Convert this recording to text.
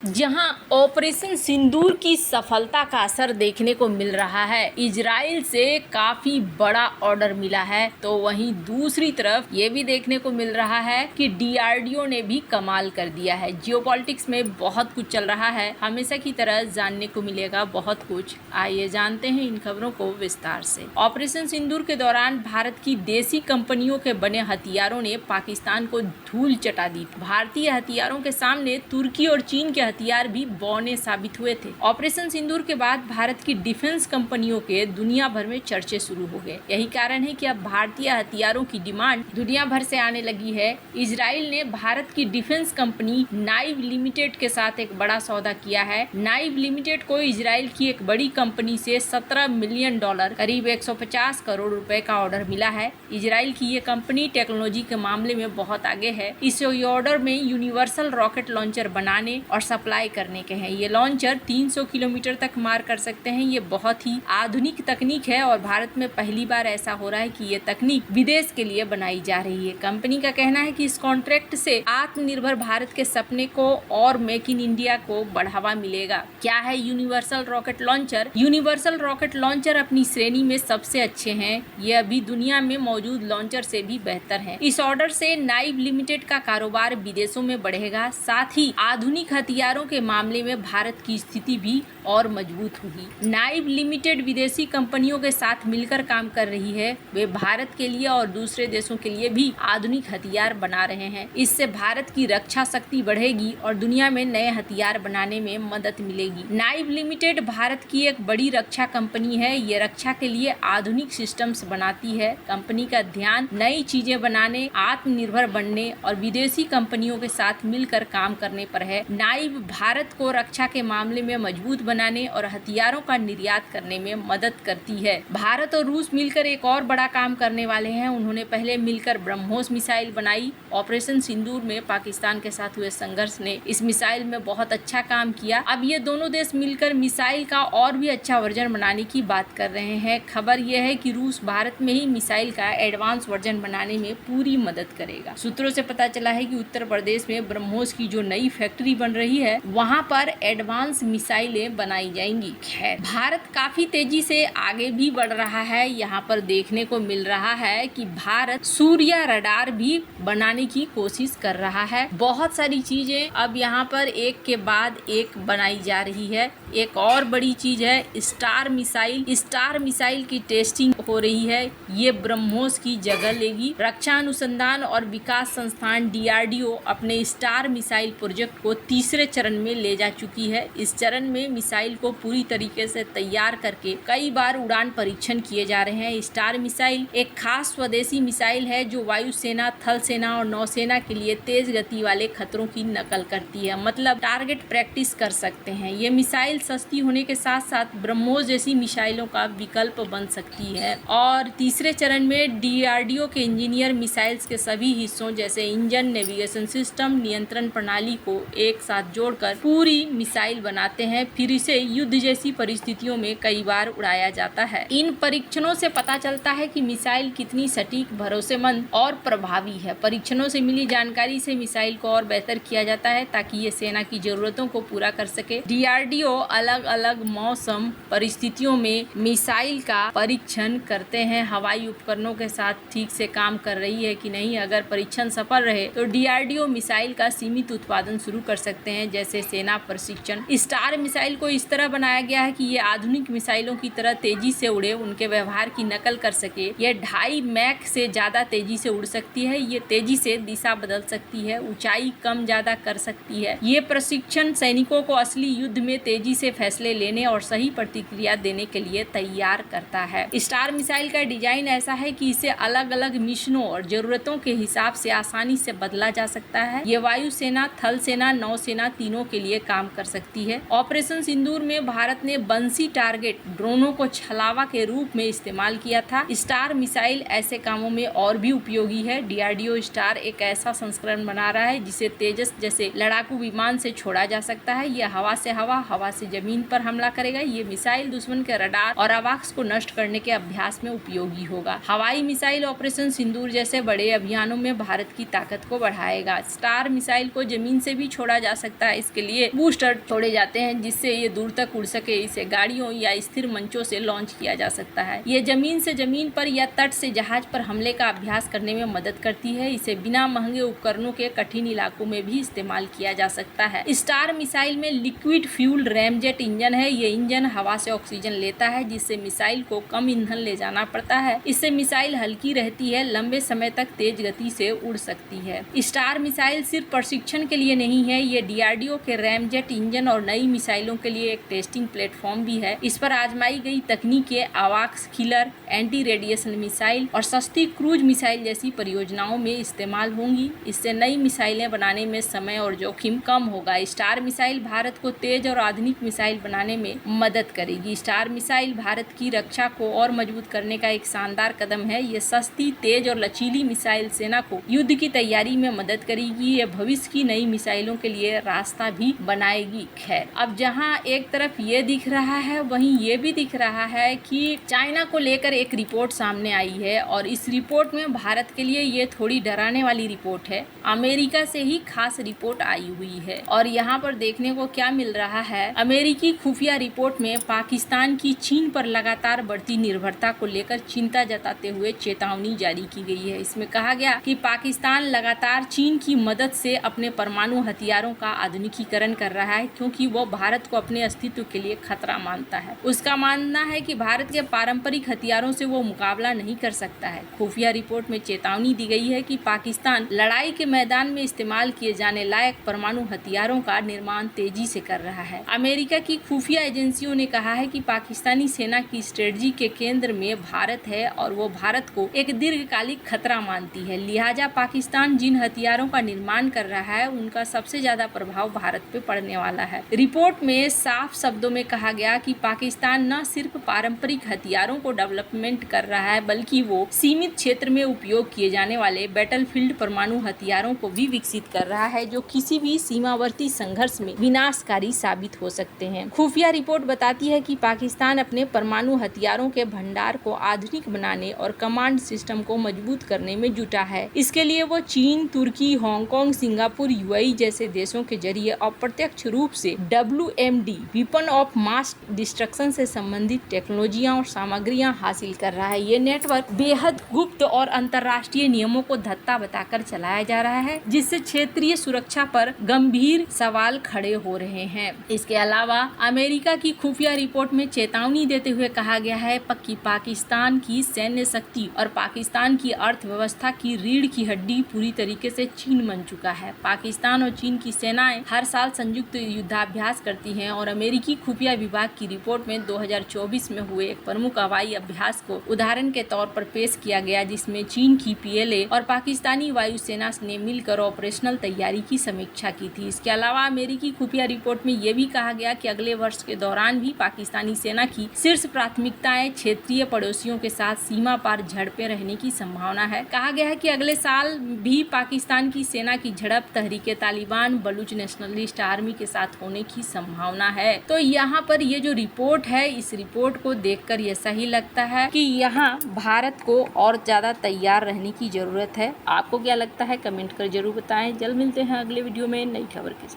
जहां ऑपरेशन सिंदूर की सफलता का असर देखने को मिल रहा है, इजराइल से काफी बड़ा ऑर्डर मिला है, तो वहीं दूसरी तरफ ये भी देखने को मिल रहा है कि डीआरडीओ ने भी कमाल कर दिया है। जियोपॉलिटिक्स में बहुत कुछ चल रहा है, हमेशा की तरह जानने को मिलेगा बहुत कुछ। आइए जानते हैं इन खबरों को विस्तार से। ऑपरेशन सिंदूर के दौरान भारत की देसी कंपनियों के बने हथियारों ने पाकिस्तान को धूल चटा दी। भारतीय हथियारों के सामने तुर्की और चीन के हथियार भी बौने साबित हुए थे। ऑपरेशन सिंदूर के बाद भारत की डिफेंस कंपनियों के दुनिया भर में चर्चे शुरू हो गए। यही कारण है कि अब भारतीय हथियारों की डिमांड दुनिया भर से आने लगी है। इजराइल ने भारत की डिफेंस कंपनी नाइव लिमिटेड के साथ एक बड़ा सौदा किया है। नाइव लिमिटेड को इजराइल की एक बड़ी कंपनी से $17 मिलियन करीब 150 करोड़ रुपए का ऑर्डर मिला है। इजराइल की ये कंपनी टेक्नोलॉजी के मामले में बहुत आगे है। इस ऑर्डर में यूनिवर्सल रॉकेट लॉन्चर बनाने और सप्लाई करने के हैं। ये लॉन्चर 300 किलोमीटर तक मार कर सकते हैं। ये बहुत ही आधुनिक तकनीक है और भारत में पहली बार ऐसा हो रहा है कि ये तकनीक विदेश के लिए बनाई जा रही है। कंपनी का कहना है कि इस कॉन्ट्रैक्ट से आत्मनिर्भर भारत के सपने को और मेक इन इंडिया को बढ़ावा मिलेगा। क्या है universal rocket launcher? Universal rocket launcher अपनी श्रेणी में सबसे अच्छे हैं। ये अभी दुनिया में मौजूद लॉन्चर से भी बेहतर है। इस ऑर्डर से नाइव लिमिटेड का कारोबार विदेशों में बढ़ेगा, साथ ही आधुनिक हथियारों के मामले में भारत की स्थिति भी और मजबूत होगी। नाइव लिमिटेड विदेशी कंपनियों के साथ मिलकर काम कर रही है। वे भारत के लिए और दूसरे देशों के लिए भी आधुनिक हथियार बना रहे हैं। इससे भारत की रक्षा शक्ति बढ़ेगी और दुनिया में नए हथियार बनाने में मदद मिलेगी। नाइव लिमिटेड भारत की एक बड़ी रक्षा कंपनी है। ये रक्षा के लिए आधुनिक सिस्टम्स बनाती है। कंपनी का ध्यान नई चीजें बनाने, आत्मनिर्भर बनने और विदेशी कंपनियों के साथ मिलकर काम करने पर है। नाइव भारत को रक्षा के मामले में मजबूत बनाने और हथियारों का निर्यात करने में मदद करती है। भारत और रूस मिलकर एक और बड़ा काम करने वाले हैं। उन्होंने पहले मिलकर ब्रह्मोस मिसाइल बनाई। ऑपरेशन सिंदूर में पाकिस्तान के साथ हुए संघर्ष ने इस मिसाइल में बहुत अच्छा काम किया। अब ये दोनों देश मिलकर मिसाइल का और भी अच्छा वर्जन बनाने की बात कर रहे हैं। खबर यह है कि रूस भारत में ही मिसाइल का एडवांस वर्जन बनाने में पूरी मदद करेगा। सूत्रों से पता चला है कि उत्तर प्रदेश में ब्रह्मोस की जो नई फैक्ट्री बन रही है, वहां पर एडवांस मिसाइलें बनाई जाएंगी। खैर, भारत काफी तेजी से आगे भी बढ़ रहा है। यहाँ पर देखने को मिल रहा है कि भारत सूर्य रडार भी बनाने की कोशिश कर रहा है। बहुत सारी चीजें अब यहाँ पर एक के बाद एक बनाई जा रही है। एक और बड़ी चीज है स्टार मिसाइल। स्टार मिसाइल की टेस्टिंग हो रही है। ये ब्रह्मोस की जगह लेगी। रक्षा अनुसंधान और विकास संस्थान डीआरडीओ अपने स्टार मिसाइल प्रोजेक्ट को तीसरे चरण में ले जा चुकी है। इस चरण में मिसाइल को पूरी तरीके से तैयार करके कई बार उड़ान परीक्षण किए जा रहे हैं। स्टार मिसाइल एक खास स्वदेशी मिसाइल है जो वायुसेना, थल सेना और नौसेना के लिए तेज गति वाले खतरों की नकल करती है। मतलब टारगेट प्रैक्टिस कर सकते हैं। ये मिसाइल सस्ती होने के साथ साथ ब्रह्मोस जैसी मिसाइलों का विकल्प बन सकती है। और तीसरे चरण में डीआरडीओ के इंजीनियर मिसाइल्स के सभी हिस्सों जैसे इंजन, नेविगेशन सिस्टम, नियंत्रण प्रणाली को एक साथ जोड़कर पूरी मिसाइल बनाते हैं। फिर इसे युद्ध जैसी परिस्थितियों में कई बार उड़ाया जाता है। इन परीक्षणों से पता चलता है कि मिसाइल कितनी सटीक, भरोसेमंद और प्रभावी है। परीक्षणों से मिली जानकारी से मिसाइल को और बेहतर किया जाता है ताकि ये सेना की जरूरतों को पूरा कर सके। डीआरडीओ अलग अलग मौसम परिस्थितियों में मिसाइल का परीक्षण करते हैं। हवाई उपकरणों के साथ ठीक से काम कर रही है कि नहीं। अगर परीक्षण सफल रहे तो डीआरडीओ मिसाइल का सीमित उत्पादन शुरू कर सकते हैं, जैसे सेना प्रशिक्षण। स्टार मिसाइल को इस तरह बनाया गया है कि ये आधुनिक मिसाइलों की तरह तेजी से उड़े, उनके व्यवहार की नकल कर सके। ये 2.5 मैक से ज्यादा तेजी से उड़ सकती है। ये तेजी से दिशा बदल सकती है, ऊंचाई कम ज्यादा कर सकती है। ये प्रशिक्षण सैनिकों को असली युद्ध में तेजी से फैसले लेने और सही प्रतिक्रिया देने के लिए तैयार करता है। स्टार मिसाइल का डिजाइन ऐसा है कि इसे अलग अलग मिशनों और जरूरतों के हिसाब से आसानी से बदला जा सकता है। ये वायुसेना, थल सेना, नौसेना तीनों के लिए काम कर सकती है। ऑपरेशन सिंदूर में भारत ने बंसी टारगेट ड्रोनों को छलावा के रूप में इस्तेमाल किया था। स्टार मिसाइल ऐसे कामों में और भी उपयोगी है। डीआरडीओ स्टार एक ऐसा संस्करण बना रहा है जिसे तेजस जैसे लड़ाकू विमान से छोड़ा जा सकता है। यह हवा से हवा से जमीन पर हमला करेगा। ये मिसाइल दुश्मन के रडार और आवाक्स को नष्ट करने के अभ्यास में उपयोगी होगा। हवाई मिसाइल ऑपरेशन सिंदूर जैसे बड़े अभियानों में भारत की ताकत को बढ़ाएगा। स्टार मिसाइल को जमीन से भी छोड़ा जा सकता है। इसके लिए बूस्टर छोड़े जाते हैं जिससे ये दूर तक उड़ सके। इसे गाड़ियों या स्थिर मंचों से लॉन्च किया जा सकता है। ये जमीन से जमीन पर या तट से जहाज पर हमले का अभ्यास करने में मदद करती है। इसे बिना महंगे उपकरणों के कठिन इलाकों में भी इस्तेमाल किया जा सकता है। स्टार मिसाइल में लिक्विड फ्यूल रैमजेट इंजन है। ये इंजन हवा से ऑक्सीजन लेता है जिससे मिसाइल को कम ईंधन ले जाना पड़ता है। इससे मिसाइल हल्की रहती है, लंबे समय तक तेज गति से उड़ सकती है। स्टार मिसाइल सिर्फ प्रशिक्षण के लिए नहीं है, ये डीआरडीओ के रैमजेट इंजन और नई मिसाइलों के लिए एक टेस्टिंग प्लेटफॉर्म भी है। इस पर आजमाई गई तकनीकें आवाक्स किलर, एंटी रेडिएशन मिसाइल और सस्ती क्रूज मिसाइल जैसी परियोजनाओं में इस्तेमाल होंगी। इससे नई मिसाइलें बनाने में समय और जोखिम कम होगा। स्टार मिसाइल भारत को तेज और आधुनिक मिसाइल बनाने में मदद करेगी। स्टार मिसाइल भारत की रक्षा को और मजबूत करने का एक शानदार कदम है। ये सस्ती, तेज और लचीली मिसाइल सेना को युद्ध की तैयारी में मदद करेगी। ये भविष्य की नई मिसाइलों के लिए रास्ता भी बनाएगी। खैर, अब जहां एक तरफ ये दिख रहा है वहीं ये भी दिख रहा है कि चाइना को लेकर एक रिपोर्ट सामने आई है और इस रिपोर्ट में भारत के लिए ये थोड़ी डराने वाली रिपोर्ट है। अमेरिका से ही खास रिपोर्ट आई हुई है और यहाँ पर देखने को क्या मिल रहा है, अमेरिकी खुफिया रिपोर्ट में पाकिस्तान की चीन पर लगातार बढ़ती निर्भरता को लेकर चिंता जताते हुए चेतावनी जारी की गई है। इसमें कहा गया कि पाकिस्तान लगातार चीन की मदद से अपने परमाणु हथियारों का आधुनिकीकरण कर रहा है क्योंकि वो भारत को अपने अस्तित्व के लिए खतरा मानता है। उसका मानना है कि भारत के पारंपरिक हथियारों से वो मुकाबला नहीं कर सकता है। खुफिया रिपोर्ट में चेतावनी दी गई है कि पाकिस्तान लड़ाई के मैदान में इस्तेमाल किए जाने लायक परमाणु हथियारों का निर्माण तेजी से कर रहा है। अमेरिका की खुफिया एजेंसियों ने कहा है कि पाकिस्तानी सेना की स्ट्रेटजी के केंद्र में भारत है और वो भारत को एक दीर्घकालिक खतरा मानती है। लिहाजा पाकिस्तान जिन हथियारों का निर्माण कर रहा है उनका सबसे ज्यादा प्रभाव भारत पे पड़ने वाला है। रिपोर्ट में साफ शब्दों में कहा गया कि पाकिस्तान न सिर्फ पारंपरिक हथियारों को डेवलपमेंट कर रहा है बल्कि वो सीमित क्षेत्र में उपयोग किए जाने वाले बैटलफील्ड परमाणु हथियारों को भी विकसित कर रहा है जो किसी भी सीमावर्ती संघर्ष में विनाशकारी साबित हो सकते हैं। खुफिया रिपोर्ट बताती है कि पाकिस्तान अपने परमाणु हथियारों के भंडार को आधुनिक बनाने और कमांड सिस्टम को मजबूत करने में जुटा है। इसके लिए वो चीन, तुर्की, हांगकांग, सिंगापुर, यूएई जैसे देशों के जरिए अप्रत्यक्ष रूप से WMD weapon of mass destruction से संबंधित टेक्नोलॉजियां और सामग्रियां हासिल कर रहा है। ये नेटवर्क बेहद गुप्त और अंतर्राष्ट्रीय नियमों को धत्ता बताकर चलाया जा रहा है जिससे क्षेत्रीय सुरक्षा पर गंभीर सवाल खड़े हो रहे हैं। इसके अलावा अमेरिका की खुफिया रिपोर्ट में चेतावनी देते हुए कहा गया है कि पाकिस्तान की सैन्य शक्ति और पाकिस्तान की अर्थव्यवस्था की रीढ़ की हड्डी पूरी तरीके से चीन बन चुका है। पाकिस्तान और चीन की सेनाएं हर साल संयुक्त युद्धाभ्यास करती हैं और अमेरिकी खुफिया विभाग की रिपोर्ट में 2024 में हुए एक प्रमुख हवाई अभ्यास को उदाहरण के तौर पर पेश किया गया जिसमें चीन की PLA और पाकिस्तानी वायुसेना ने मिलकर ऑपरेशनल तैयारी की समीक्षा की थी। इसके अलावा अमेरिकी खुफिया रिपोर्ट में यह भी कहा गया कि अगले वर्ष के दौरान भी पाकिस्तानी सेना की शीर्ष प्राथमिकताएं क्षेत्रीय पड़ोसियों के साथ सीमा पार झड़पें रहने की संभावना है। कहा गया है कि अगले साल भी पाकिस्तान की सेना की झड़प तहरीके तालिबान, बलूच नेशनलिस्ट आर्मी के साथ होने की संभावना है। तो यहाँ पर ये जो रिपोर्ट है, इस रिपोर्ट को देखकर ये सही लगता है कि यहाँ भारत को और ज्यादा तैयार रहने की जरूरत है। आपको क्या लगता है कमेंट कर जरूर बताएं। जल्द मिलते हैं अगले वीडियो में नई खबर के साथ।